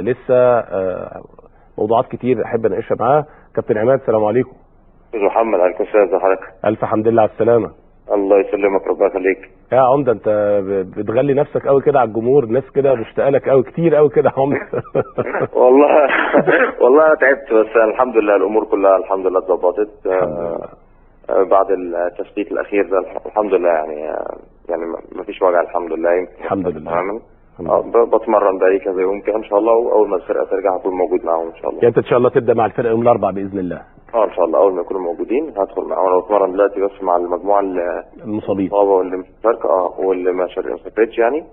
لسه موضوعات كتير احب اناقشها معاه. كابتن عماد السلام عليكم. استاذ محمد عليكم السلام، ازي حضرتك؟ الف حمد لله على السلامه. الله يسلمك، ربنا يخليك. يا عمده انت بتغلي نفسك قوي كده على الجمهور، الناس كده مشتاقه لك قوي كتير قوي كده يا عمده. والله انا تعبت، بس الحمد لله الامور كلها الحمد لله اتظبطت بعد التثبيت الاخير ده. الحمد لله يعني ما فيش وجع الحمد لله. يمكن الحمد لله تماما. بتمرن بقالي كذا يوم كده ان شاء الله، واول ما الفرقه ترجع هكون موجود معاهم ان شاء الله. يعني انت ان شاء الله تبدا مع الفرقه يوم الاربعاء باذن الله. ان شاء الله اول ما يكونوا موجودين هدخل معاهم. انا بتمرن دلوقتي بس مع المجموعه المصابين واللي مش مشاركه واللي ما شاركتش يعني.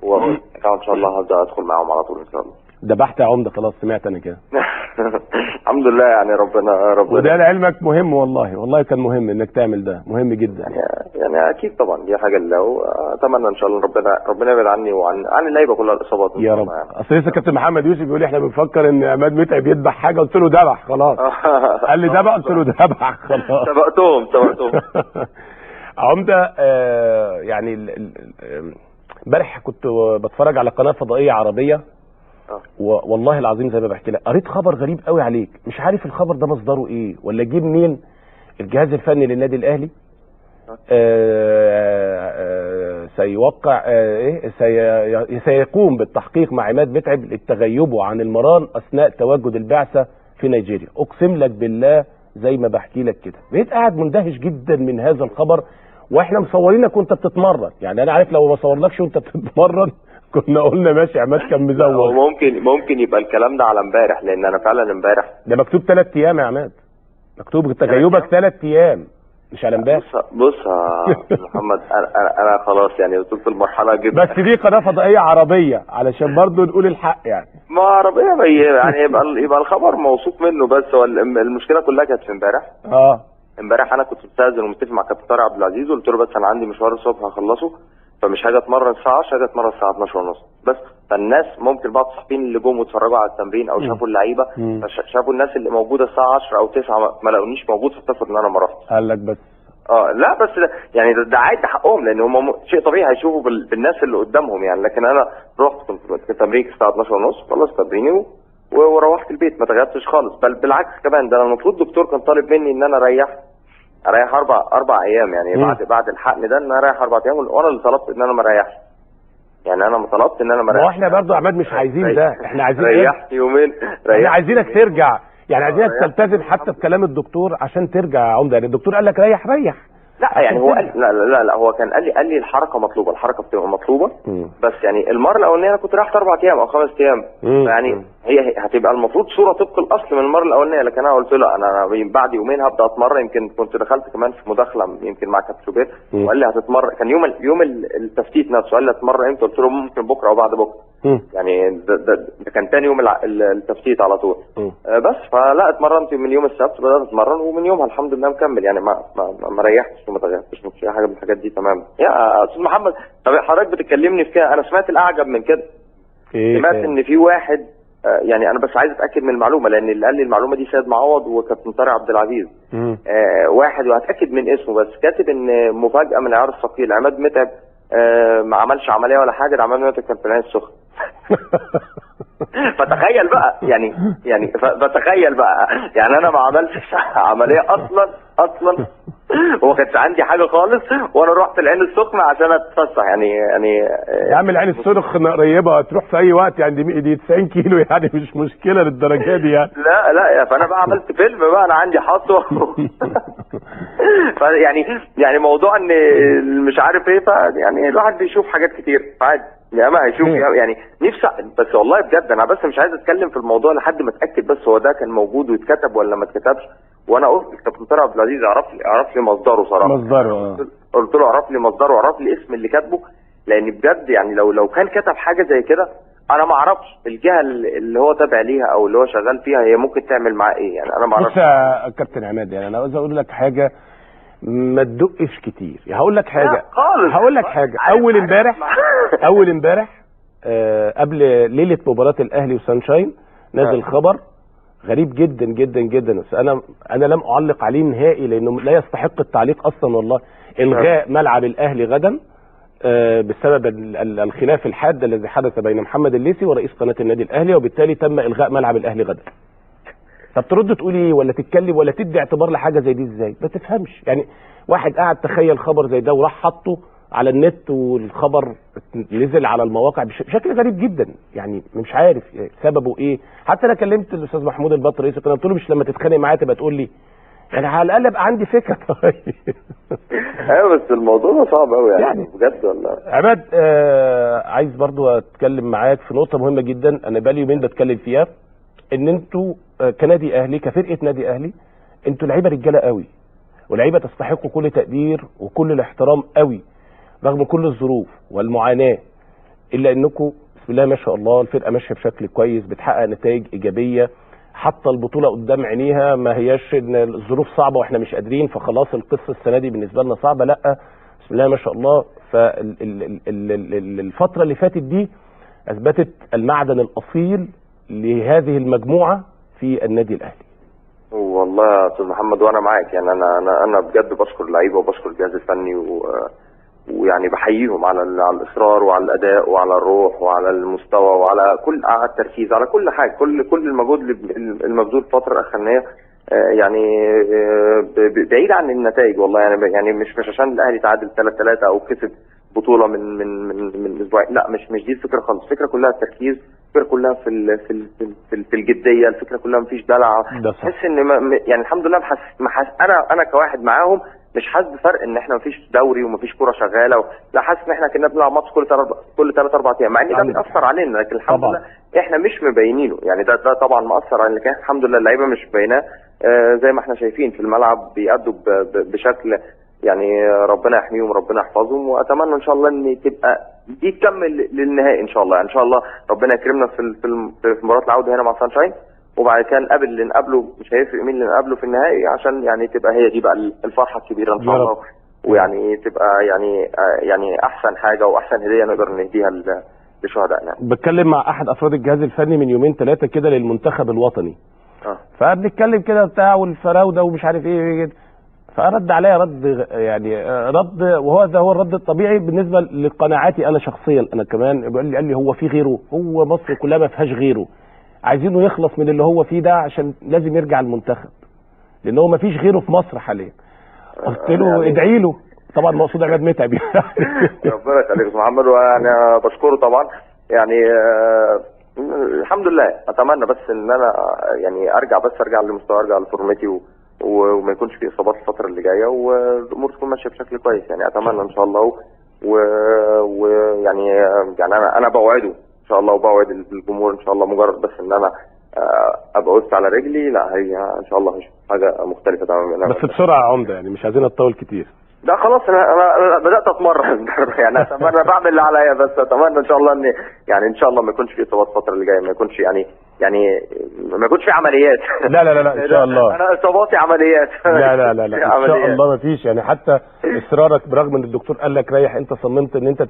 وان شاء الله هبدا ادخل معاهم على طول ان شاء الله. دبحت يا عمده خلاص، سمعت انا كده. الحمد لله يعني ربنا وده لعلمك مهم، والله كان مهم انك تعمل ده، مهم جدا يعني اكيد طبعا دي حاجه لله. اتمنى ان شاء الله ربنا يبعد عني وعن اللعيبه كلها الاصابات يا رب. اصل لسه كابتن محمد يوسف بيقول لي احنا بنفكر ان عماد متعب يذبح حاجه، قلت له ذبح خلاص. قال لي ذبح، قلت له ذبح خلاص. سبقتهم. عمده يعني امبارح كنت بتفرج على قناه فضائيه عربيه، والله العظيم زي ما بحكي لك قريت خبر غريب قوي عليك، مش عارف الخبر ده مصدره ايه ولا جه منين. الجهاز الفني للنادي الاهلي سيوقع سيقوم بالتحقيق مع عماد متعب لتغيبه عن المران اثناء تواجد البعثه في نيجيريا. اقسم لك بالله زي ما بحكي لك كده، بقيت قاعد مندهش جدا من هذا الخبر، واحنا مصورينك وانت بتتمرن. يعني انا عارف لو ما صورناكش وانت بتتمرن كنا قلنا ماشي عماد كان مزوغ. ممكن يبقى الكلام ده على امبارح، لان انا فعلا امبارح ده مكتوب 3 ايام يا عماد، مكتوب تغيبك 3 ايام مش على امبارح. بص يا محمد، انا خلاص يعني وصلت المرحله جدا. بس دي قناه فضائيه عربيه علشان برضه نقول الحق يعني. ما عربيه يعني يبقى الخبر موثوق منه. بس هو المشكله كلها كانت في امبارح. امبارح انا كنت مستأذن ومتفق مع كابتن طارق عبد العزيز، وقلت له بس انا عندي مشوار الصبح هخلصه، فمش هاجي اتمرن الساعه 10، هاجي اتمرن الساعه 12:30 بس. فالناس ممكن بعض الصحفيين اللي جم واتفرجوا على التمرين او شافوا اللعيبه، شافوا الناس اللي موجوده الساعه 10 او 9 ما لقونيش موجود، فافتكروا ان انا ما رحتش. قال لك بس لا بس يعني ده عادي، حقهم، لان هم شيء طبيعي هيشوفوا بالناس اللي قدامهم يعني. لكن انا رحت كنت في تمرين الساعه 12:30، خلصت تمريني وروحت البيت، ما تغيبتش خالص. بل بالعكس كمان، ده انا المفروض الدكتور كان طالب مني ان انا اريح 4 ايام يعني. بعد الحقن ده ان انا اريح 4 ايام، وانا اللي طلبت ان انا ما اريحش. يعني انا ما طلبت ان انا ما اريحش. واحنا برضه يا عماد مش عايزين ده، احنا عايزين ريحت يومين، احنا عايزينك ترجع، يعني عايزينك تلتزم حتى بكلام الدكتور عشان ترجع يا عمده. يعني الدكتور قال لك ريح. لا يعني هو قال لا هو كان قال لي الحركه مطلوبه، الحركه بتبقى مطلوبه. بس يعني المره الاولانيه انا كنت رايح 4 ايام او 5 ايام، يعني هي هتبقى المفروض صوره طبق الاصل من المره الاولانيه. لكن انا قلت له انا بعد يومين هبدا اتمرن. يمكن كنت دخلت كمان في مداخله يمكن مع كابتن شوبير، وقال لي هتتمرن. كان يوم التفتيت نفسه قال لي هتتمرن امتى؟ قلت له ممكن بكره او بعد بكره. يعني ده كان تاني يوم التفتيت على طول. بس فلا اتمرنت من يوم السبت، بدات اتمرن ومن يومها الحمد لله مكمل يعني. ما ريحتش وما تغيرتش، مش حاجه من الحاجات دي تماما. يا استاذ محمد، طب حضرتك بتكلمني في كده، انا سمعت الاعجب من كده. سمعت ان في واحد يعني انا بس عايز اتاكد من المعلومه، لان اللي قال لي المعلومه دي سيد معوض وكابتن طارق عبد العزيز. واحد وهتاكد من اسمه، بس كاتب ان مفاجاه من العيار الثقيل، عماد متعب ما عملش عمليه ولا حاجه، ده عماد متعب كان في العين السخنه. فتخيل بقى يعني فتخيل بقى يعني انا ما عملتش عمليه اصلا وما كانش عندي حاجه خالص، وانا رحت العين السخنه عشان اتفسح يعني يا عم العين السخنه قريبه، تروح في اي وقت يعني. دي 90 كيلو يعني، مش مشكله للدرجه دي يعني. لا فانا بقى عملت فيلم بقى، انا عندي حصوه. يعني موضوع ان مش عارف ايه، يعني الواحد بيشوف حاجات كتير عادي يعني. ما هيشوف يعني نفسي، بس والله بجد انا بس مش عايز اتكلم في الموضوع لحد ما اتاكد بس هو ده كان موجود واتكتب ولا ما اتكتبش. وانا قلت كابتن طارق عبد العزيز اعرف لي مصدره صراحه. قلت له اعرف لي مصدره واعرف لي اسم اللي كاتبه، لان بجد يعني لو كان كتب حاجه زي كده انا ما اعرفش الجهه اللي هو تابع ليها او اللي هو شغال فيها هي ممكن تعمل معاه ايه يعني. انا ما اعرفش. بص يا كابتن عماد، يعني انا عاوز اقول لك حاجه، ما تدقش كتير. هقول لك حاجه اول امبارح قبل ليله مباراه الاهلي وسانشاين نزل خبر غريب جدا جدا جدا، بس انا لم اعلق عليه نهائي لانه لا يستحق التعليق اصلا والله. الغاء ملعب الاهلي غدا بسبب الخلاف الحاد الذي حدث بين محمد الليثي ورئيس قناه النادي الاهلي، وبالتالي تم الغاء ملعب الاهلي غدا. طب ترد تقول ايه ولا تتكلم ولا تدي اعتبار لحاجه زي دي ازاي؟ ما تفهمش يعني. واحد قاعد تخيل خبر زي ده وراح حطه على النت والخبر نزل على المواقع بشكل غريب جدا، يعني مش عارف سببه ايه. حتى انا كلمت الاستاذ محمود البطر رئيس القناه قلت له مش لما تتخانق معايا تبقى تقول لي، يعني على الاقل ابقى عندي فكره. ايوه بس الموضوع ده صعب قوي يعني بجد والله. عماد عايز برضو اتكلم معاك في نقطه مهمه جدا انا بقالي يومين بتكلم فيها، ان انتوا كنادي اهلي كفرقه نادي اهلي انتوا لعيبه رجاله قوي، ولعيبه تستحقوا كل تقدير وكل الاحترام قوي رغم كل الظروف والمعاناه، الا انكم بسم الله ما شاء الله الفرقه ماشيه بشكل كويس، بتحقق نتائج ايجابيه، حتى البطوله قدام عينيها، ما هياش ان الظروف صعبه واحنا مش قادرين فخلاص القصه السنه دي بالنسبه لنا صعبه، لا بسم الله ما شاء الله. فالفتره اللي فاتت دي اثبتت المعدن الاصيل لهذه المجموعه في النادي الاهلي. والله يا استاذ محمد وانا معاك، يعني انا بجد بشكر اللعيبه وبشكر الجهاز الفني ويعني بحييهم على الاصرار وعلى الاداء وعلى الروح وعلى المستوى وعلى على التركيز على كل حاجه، كل المجهود المبذول الفتره الاخرانيه، يعني بعيد عن النتائج والله، يعني مش عشان الاهلي تعادل 3-3 او كسب بطوله من اسبوعين، لا مش دي الفكره خالص. الفكره كلها التركيز، الفكره كلها في الجديه، الفكره كلها مفيش دلع. تحس ان يعني الحمد لله انا كواحد معاهم مش حاسس بفرق ان احنا مفيش دوري ومفيش كوره شغاله، لا حاسس ان احنا كنا بنلعب ماتش كل 3-4 ايام، مع ان ده بيأثر علينا، لكن الحمد لله احنا مش مبينينه، يعني ده طبعا مأثر علينا، لكن الحمد لله اللعيبه مش مبيناه، زي ما احنا شايفين في الملعب بيأدوا بشكل يعني ربنا يحميهم وربنا يحفظهم، واتمنى ان شاء الله ان تبقى دي تكمل للنهائي ان شاء الله. يعني ان شاء الله ربنا يكرمنا في مباراه العوده هنا مع سانشاين، وبعد كده نقابل اللي نقابله، مش هيفرق مين اللي نقابله في النهائي، عشان يعني تبقى هي دي بقى الفرحه الكبيره ان شاء الله، ويعني تبقى يعني احسن حاجه واحسن هديه نقدر نديها لشهدائنا. بتكلم مع احد افراد الجهاز الفني من يومين 3 كده للمنتخب الوطني، فبنتكلم كده بتاع والفراوده ومش عارف ايه كده، فرد عليا رد يعني رد، وهو ده هو الرد الطبيعي بالنسبه لقناعاتي انا شخصيا. انا كمان قال لي هو في غيره، هو مصر كلها ما فيهاش غيره، عايزينه يخلص من اللي هو فيه ده عشان لازم يرجع المنتخب، لان هو ما فيش غيره في مصر حاليا. قلت له ادعي له، طبعا مقصود عماد متعب. ربنا يخليك يا محمد، وانا بشكره طبعا، يعني الحمد لله. اتمنى بس ان انا يعني ارجع لمستوى، ارجع لفورمتي وما يكونش في اصابات الفتره اللي جايه، والامور تكون ماشيه بشكل كويس، يعني اتمنى ان شاء الله. ويعني انا بوعده ان شاء الله، وبوعد الجمهور ان شاء الله، مجرد بس ان انا ابقى وقفت على رجلي، لا هي ان شاء الله هشوف حاجه مختلفه تماما. بس بسرعه يا عمده، يعني مش عايزين نطول كتير. لا خلاص انا بدات اتمرن. يعني اتمنى بعمل اللي عليا، بس اتمنى ان شاء الله ان يعني ان شاء الله ما يكونش في اصابات الفتره اللي جايه، ما يكونش يعني ما يكونش في عمليات. لا ان شاء الله. انا اصاباتي عمليات. لا ان شاء الله ما فيش، يعني حتى اصرارك برغم ان الدكتور قال لك ريح، انت صممت ان انت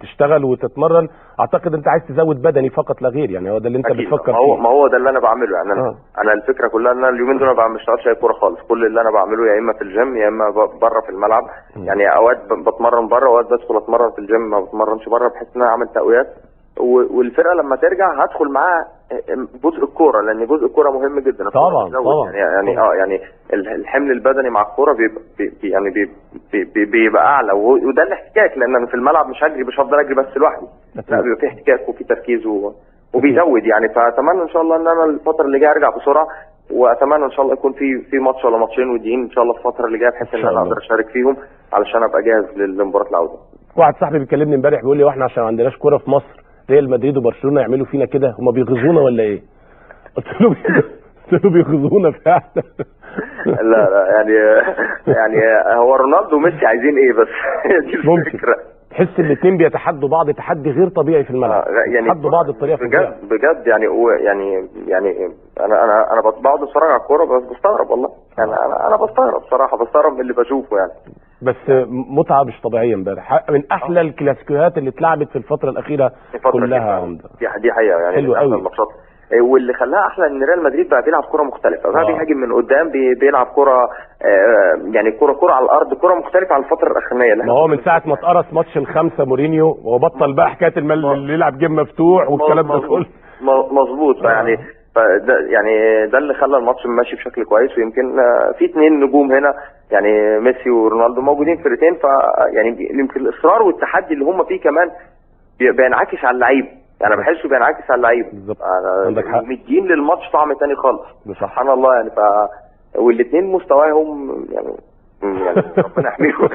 تشتغل وتتمرن، اعتقد انت عايز تزود بدني فقط لا غير، يعني هو ده اللي انت بتفكر فيه. ما هو ده اللي انا بعمله، يعني انا الفكره كلها ان انا اليومين دول ما بشتغلش اي كوره خالص، كل اللي انا بعمله يا اما في الجيم يا اما بره في الملعب، يعني اوقات بتمرن بره واوقات بدخل اتمرن في الجيم، ما بتمرنش بره بحيث ان انا اعمل تقويات، والفرقه لما ترجع هدخل معاها جزء الكوره، لان جزء الكوره مهم جدا طبعا. يعني الحمل البدني مع الكوره بيبقى اعلى، وده الاحتكاك، لان انا في الملعب مش هفضل اجري بس لوحدي، لا بيبقى في احتكاك وفي تركيز وبيزود يعني. فاتمنى ان شاء الله ان انا الفتره اللي جايه ارجع بسرعه، واتمنى ان شاء الله يكون في ماتش ولا ماتشين وديين ان شاء الله الفتره اللي جايه، بحيث ان انا اقدر اشارك فيهم علشان ابقى جاهز لمباراه العوده. واحد صاحبي بيكلمني امبارح بيقول لي واحنا عشان ما عندناش كوره في مصر، ريال مدريد وبرشلونه يعملوا فينا كده، هم بيغزونا ولا ايه؟ قلت له بيغزونا فعلا. لا يعني هو رونالدو وميسي عايزين ايه بس؟ دي الفكره. تحس الاثنين بيتحدوا بعض تحدي غير طبيعي في الملعب، يعني بيتحدوا بعض بطريقه بجد يعني انا بقعد اتفرج على الكوره بس بستغرب والله، يعني انا بستغرب بصراحه، بستغرب من اللي بشوفه يعني. بس متعه مش طبيعيه امبارح، من احلى الكلاسيكيات اللي اتلعبت في الفتره الاخيره كلها. دي حقيقه يعني، حلو قوي. الماتشات واللي خلاها احلى ان ريال مدريد بقى بيلعب كره مختلفه، بقى بيهاجم من قدام، بيلعب كره يعني كره على الارض، كره مختلفه عن الفتره الاخرانيه. ما هو من ساعه ما اتقرص ماتش ال5 مورينيو وبطل بقى حكايه اللي يلعب جيم مفتوح والكلام ده كله. مظبوط. يعني فده يعني ده اللي خلى الماتش ماشي بشكل كويس. ويمكن في 2 نجوم هنا يعني ميسي ورونالدو موجودين فرقتين، يعني يمكن الاصرار والتحدي اللي هم فيه كمان بينعكس على اللعيب، يعني بحسه بينعكس على اللعيب. بالظبط، عندك حق، مدين للماتش طعم تاني خالص سبحان الله. يعني والاثنين مستواهم يعني ربنا يحميهم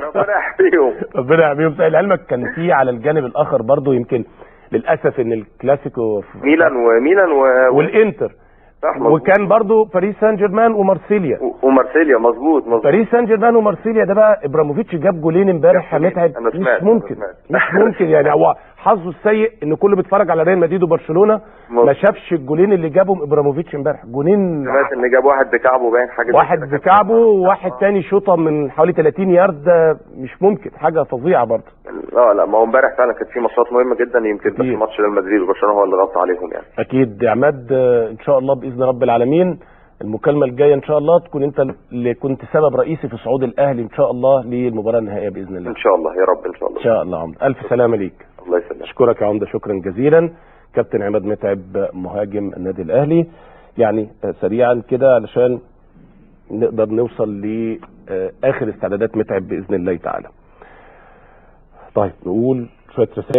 ربنا يحميهم ربنا يحميهم. لعلمك كان في على الجانب الاخر برضو يمكن للاسف ان الكلاسيكو ميلان والانتر، وكان برضو باريس سان جيرمان ومارسيليا مظبوط. باريس سان جيرمان ومارسيليا ده بقى ابراموفيتش جاب جولين امبارح متعب، مش ممكن يعني هو حظه السيء ان كله بيتفرج على ريال مدريد وبرشلونه ما شافش الجولين اللي جابهم ابراموفيتش امبارح. جولين سمعت ان جاب واحد بكعبه، باين حاجه واحد بكعبه وواحد تاني شوطه من حوالي 30 يارد، مش ممكن، حاجه فظيعه برضه. لا ما هو امبارح فعلا كانت في ماتشات مهمه جدا، يمكن بس ماتش ريال مدريد وبرشلونه هو اللي غطى عليهم يعني. اكيد يا عماد، ان شاء الله باذن رب العالمين المكالمه الجايه ان شاء الله تكون انت اللي كنت سبب رئيسي في صعود الاهلي ان شاء الله للمباراه النهائيه باذن الله. ان شاء الله يا رب، ان شاء الله. ان شاء الله. عمده الف سلامه ليك. الله يسلمك. اشكرك يا عمده، شكرا جزيلا. كابتن عماد متعب مهاجم النادي الاهلي. يعني سريعا كده علشان نقدر نوصل لاخر استعدادات متعب باذن الله تعالى. طيب نقول شويه رسائل.